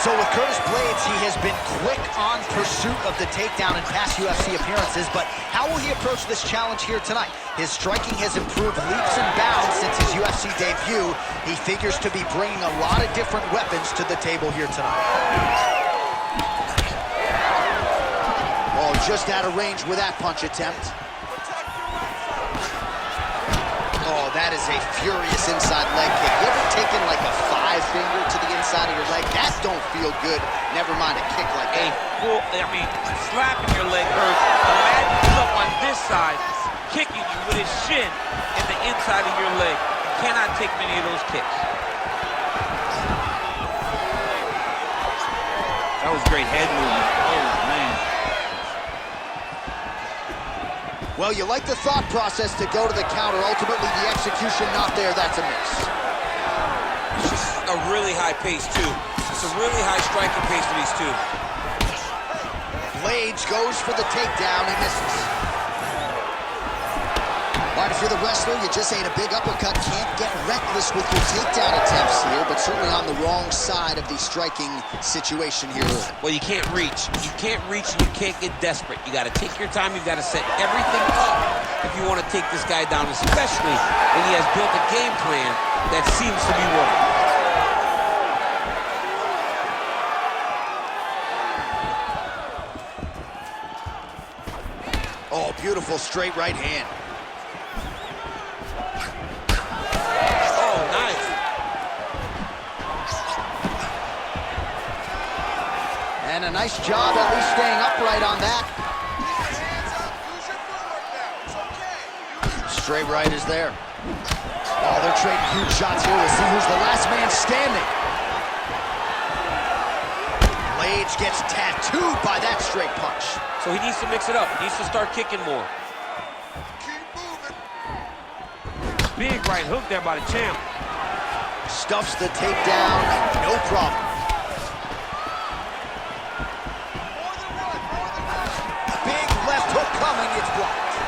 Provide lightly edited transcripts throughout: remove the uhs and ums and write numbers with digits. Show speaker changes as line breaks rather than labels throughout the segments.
So with Curtis Blades, he has been quick on pursuit of the takedown in past UFC appearances, but how will he approach this challenge here tonight? His striking has improved leaps and bounds since his UFC debut. He figures to be bringing a lot of different weapons to the table here tonight. Oh, just out of range with that punch attempt. Oh, that is a furious inside leg kick. You ever taken like a 5-finger to the inside of your leg? That don't feel good. Never mind a kick like that.
Slapping your leg hurts. Imagine someone on this side kicking you with his shin in the inside of your leg. You cannot take many of those kicks. That was great head movement. Oh, man.
Well, you like the thought process to go to the counter. Ultimately, the execution not there. That's a miss.
It's just a really high pace, too. It's a really high striking pace for these two.
Blades goes for the takedown. He misses. All right, if you're the wrestler, you just ate a big uppercut. Can't get reckless with your takedown attempts here, but certainly on the wrong side of the striking situation here.
Well, you can't reach. You can't reach and you can't get desperate. You got to take your time. You've got to set everything up if you want to take this guy down, especially when he has built a game plan that seems to be working.
Oh, beautiful straight right hand. And a nice job at least staying upright on that. Straight right is there. Oh, they're trading huge shots here. We'll see who's the last man standing. Blades gets tattooed by that straight punch.
So he needs to mix it up. He needs to start kicking more. Big right hook there by the champ.
Stuffs the takedown, no problem. Big left hook coming, it's blocked.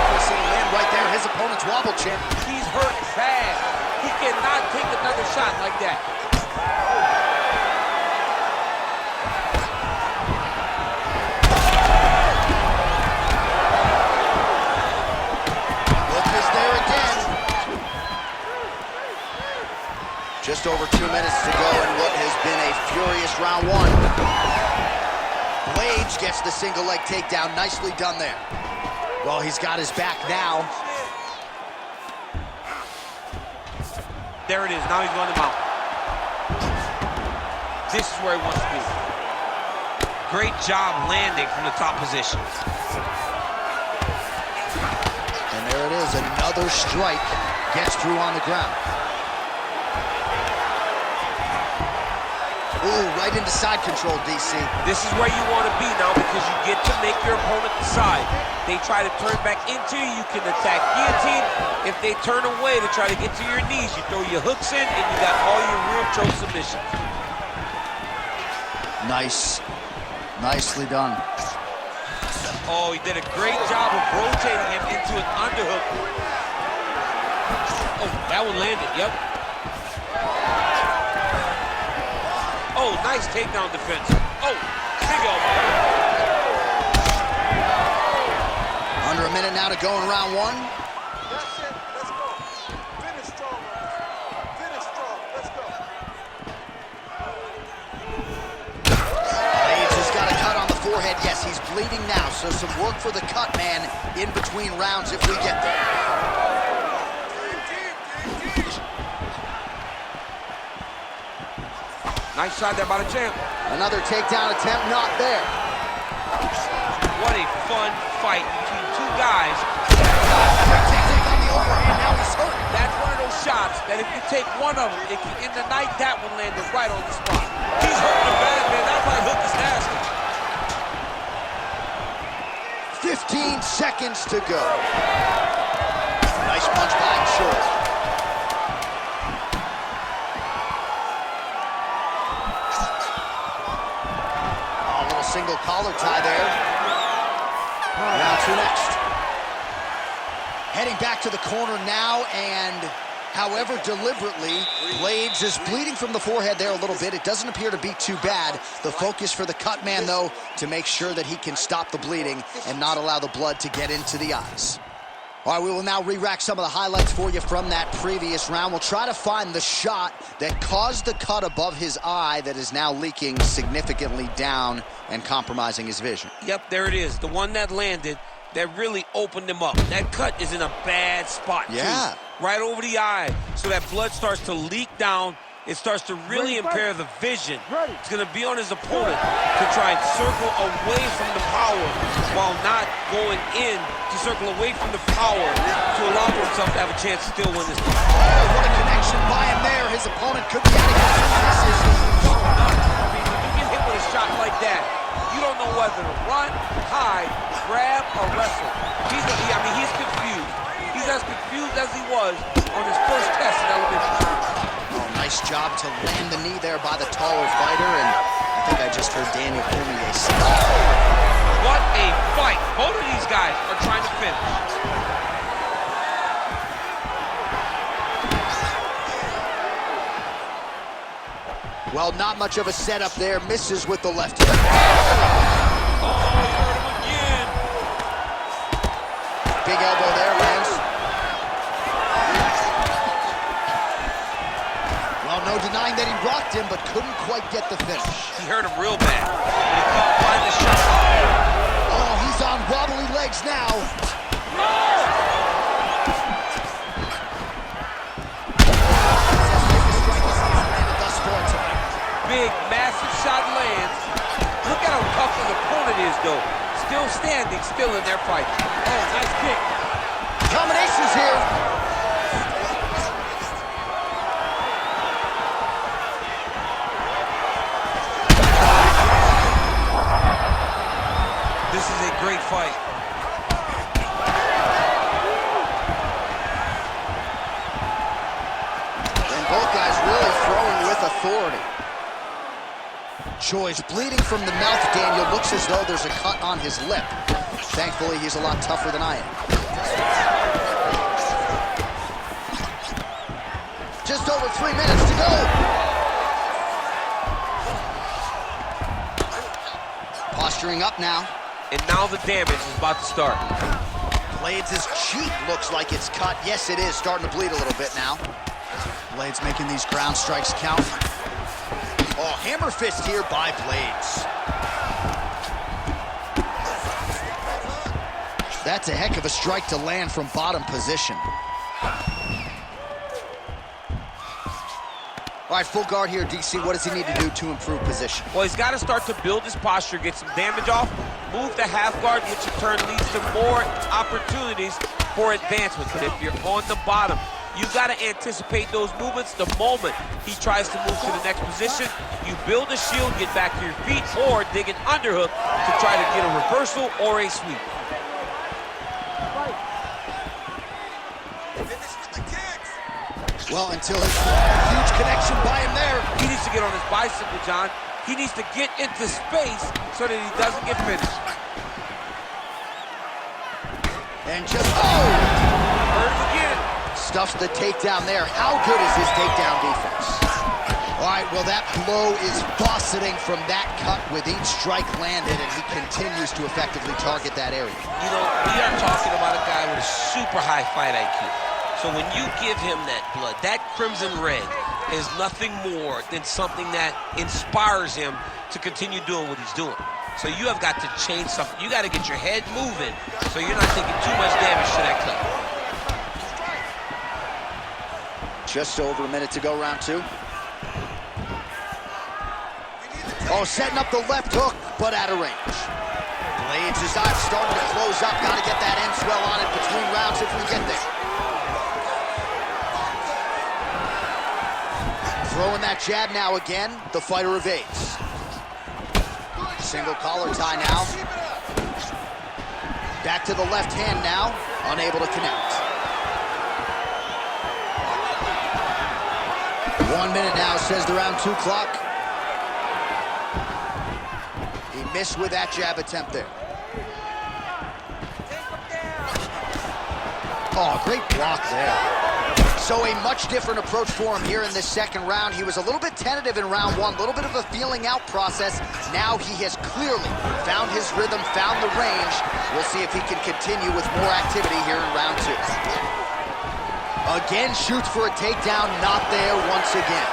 Accuracy land right there, his opponent's wobble chin.
He's hurt bad. He cannot take another shot like that.
Just over 2 minutes to go in what has been a furious round one. Blades gets the single leg takedown. Nicely done there. Well, he's got his back now.
There it is. Now he's going to mount. This is where he wants to be. Great job landing from the top position.
And there it is. Another strike gets through on the ground. Ooh, right into side control, DC.
This is where you want to be now because you get to make your opponent decide. They try to turn back into you, you can attack guillotine. If they turn away to try to get to your knees, you throw your hooks in and you got all your real choke submissions.
Nice. Nicely done.
Oh, he did a great job of rotating him into an underhook. Oh, that one landed, yep. Oh, nice takedown defense. Oh, big elbow.
Under a minute now to go in round one.
That's it. Let's go. Finish strong. Finish strong. Let's go.
Blades has got a cut on the forehead. Yes, he's bleeding now, so some work for the cut man in between rounds if we get there.
Nice shot there by the champ.
Another takedown attempt, not there.
What a fun fight between two guys.
On the overhand, now he's hurt.
That's one of those shots that if you take one of them, if you, in the night, that one landed right on the spot. He's hurting him bad, man. That right hook is nasty.
15 seconds to go. Nice punch by him short. Single collar tie there.
Oh,
to next. Heading back to the corner now, and however deliberately, Blades is bleeding from the forehead there a little bit. It doesn't appear to be too bad. The focus for the cut man, though, to make sure that he can stop the bleeding and not allow the blood to get into the eyes. All right, we will now re-rack some of the highlights for you from that previous round. We'll try to find the shot that caused the cut above his eye that is now leaking significantly down and compromising his vision.
Yep, there it is. The one that landed that really opened him up. That cut is in a bad spot, too. Right over the eye. So that blood starts to leak down. It starts to really impair the vision. It's going to be on his opponent to try and circle away from the power while not going in to circle away from the power to allow for himself to have a chance to still win this fight.
Oh, what a connection by him there. His opponent could be out of his
I mean, when you get hit with a shot like that, you don't know whether to run, hide, grab, or wrestle. He's confused. He's as confused as he was on his first test in elementary school.
Nice job to land the knee there by the taller fighter, and I think I just heard Daniel Cormier say,
what a fight. Both of these guys are trying to finish.
Well, not much of a setup there. Misses with the left hook.
Oh, hurt him again.
Big elbow there, lands. Well, no denying that he rocked him, but couldn't quite get the finish.
He hurt him real bad. He couldn't find the shot.
Oh, he's on wobbly legs now.
Big, massive shot lands. Look at how tough his opponent is, though. Still standing, still in their fight. Oh, nice kick.
Combinations here.
This is a great fight.
And both guys really throwing with authority. Choi's bleeding from the mouth, Daniel. Looks as though there's a cut on his lip. Thankfully, he's a lot tougher than I am. Just over 3 minutes to go. Posturing up now.
And now the damage is about to start.
Blades' cheek looks like it's cut. Yes, it is. Starting to bleed a little bit now. Blades making these ground strikes count. Oh, hammer fist here by Blades. That's a heck of a strike to land from bottom position. All right, full guard here, DC. What does he need to do to improve position?
Well, he's got to start to build his posture, get some damage off, move to half guard, which in turn leads to more opportunities for advancement. But if you're on the bottom, you've got to anticipate those movements the moment he tries to move to the next position. You build a shield, get back to your feet, or dig an underhook to try to get a reversal or a sweep.
Well, until his huge connection by him there.
He needs to get on his bicycle, John. He needs to get into space so that he doesn't get finished.
And just, oh!
Hurt him again.
Stuffs the takedown there. How good is his takedown defense? All right, well, that blow is buffeting from that cut with each strike landed, and he continues to effectively target that area.
You know, we are talking about a guy with a super high fight IQ. So when you give him that blood, that crimson red is nothing more than something that inspires him to continue doing what he's doing. So you have got to change something. You got to get your head moving so you're not taking too much damage to that cut.
Just over a minute to go, round two. Oh, setting up the left hook, but out of range. Blades' eyes starting to close up. Got to get that end swell on it between rounds if we get there. Throwing that jab now again. The fighter evades. Single collar tie now. Back to the left hand now. Unable to connect. 1 minute now, says the round two clock. He missed with that jab attempt there. Oh, great block there. So a much different approach for him here in this second round. He was a little bit tentative in round one, a little bit of a feeling out process. Now he has clearly found his rhythm, found the range. We'll see if he can continue with more activity here in round two. Again, shoots for a takedown, not there once again.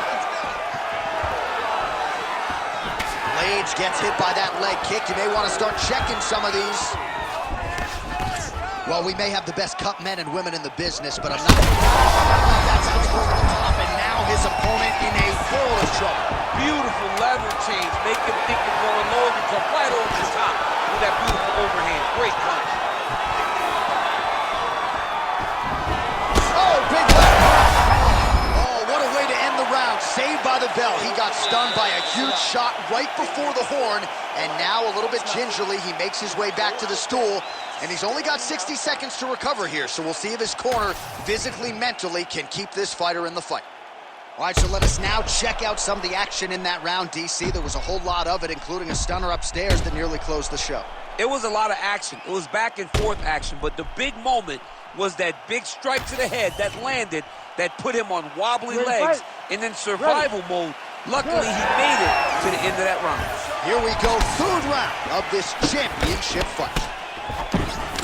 Blades gets hit by that leg kick. You may want to start checking some of these. Well, we may have the best cut men and women in the business, but I'm not. That's over the top, and now his opponent in a world of trouble.
Beautiful level change. Make him think you're going low, and come right over the top with that beautiful overhand. Great punch.
Oh, big left. Oh, what a way to end the round. Saved by the bell. He got stunned by a huge shot right before the horn, and now a little bit gingerly, he makes his way back to the stool. And he's only got 60 seconds to recover here, so we'll see if his corner, physically, mentally, can keep this fighter in the fight. All right, so let us now check out some of the action in that round, DC. There was a whole lot of it, including a stunner upstairs that nearly closed the show.
It was a lot of action. It was back and forth action, but the big moment was that big strike to the head that landed, that put him on wobbly legs, and in survival mode. Luckily, he made it to the end of that round.
Here we go, third round of this championship fight.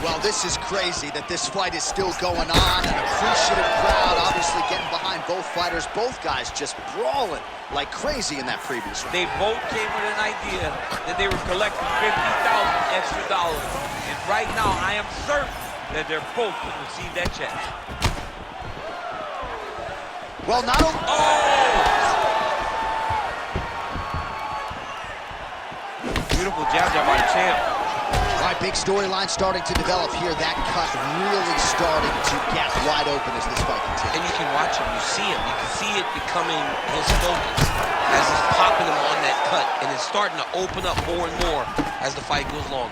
Well, this is crazy that this fight is still going on. An appreciative crowd obviously getting behind both fighters. Both guys just brawling like crazy in that previous round.
They both came with an idea that they were collecting $50,000 extra. And right now, I am certain that they're both going to receive that check.
Well, not only...
Oh! Beautiful jab by the champ.
All right, big storyline starting to develop here. That cut really starting to get wide open as this fight continues.
And you can watch him, you see him. You can see it becoming his focus as he's popping him on that cut. And it's starting to open up more and more as the fight goes longer.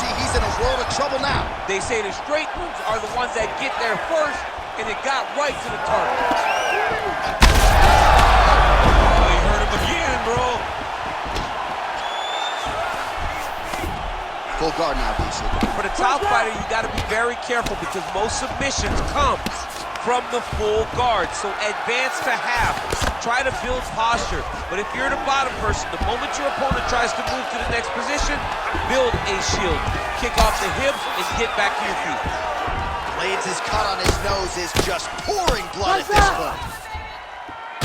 He's in a world of trouble now.
They say the straight moves are the ones that get there first, and it got right to the target. Again, bro.
Full guard now, DC.
For the top fighter, you got to be very careful because most submissions come from the full guard. So advance to half. Try to build posture. But if you're the bottom person, the moment your opponent tries to move to the next position, build a shield. Kick off the hips and get back to your feet.
Blades' cut on his nose is just pouring blood at this point.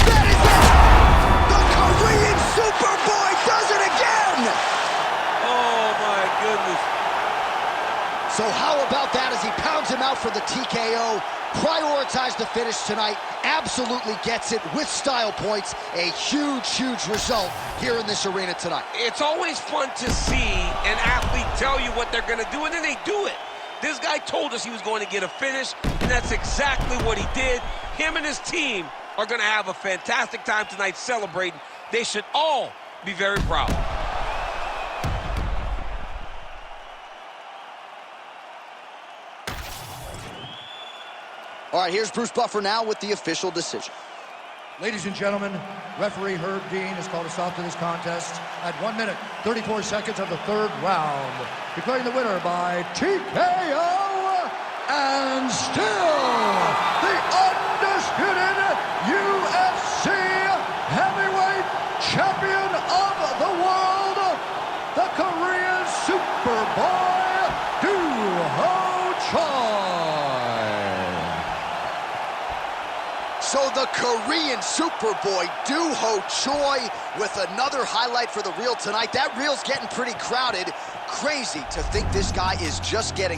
That is it! Korean Superboy does it again!
Oh, my goodness.
So how about that as he pounds him out for the TKO? Prioritized the finish tonight. Absolutely gets it with style points. A huge, huge result here in this arena tonight.
It's always fun to see an athlete tell you what they're going to do, and then they do it. This guy told us he was going to get a finish, and that's exactly what he did. Him and his team are going to have a fantastic time tonight celebrating. They should all be very proud.
All right, here's Bruce Buffer now with the official decision.
Ladies and gentlemen, referee Herb Dean has called a stop to this contest at 1 minute, 34 seconds of the third round, declaring the winner by TKO and still the undisputed UFC heavyweight champion of the world, the Korean Superboy, Doo-Ho Choi.
So the Korean Superboy, Doo-Ho Choi, with another highlight for the reel tonight. That reel's getting pretty crowded. Crazy to think this guy is just getting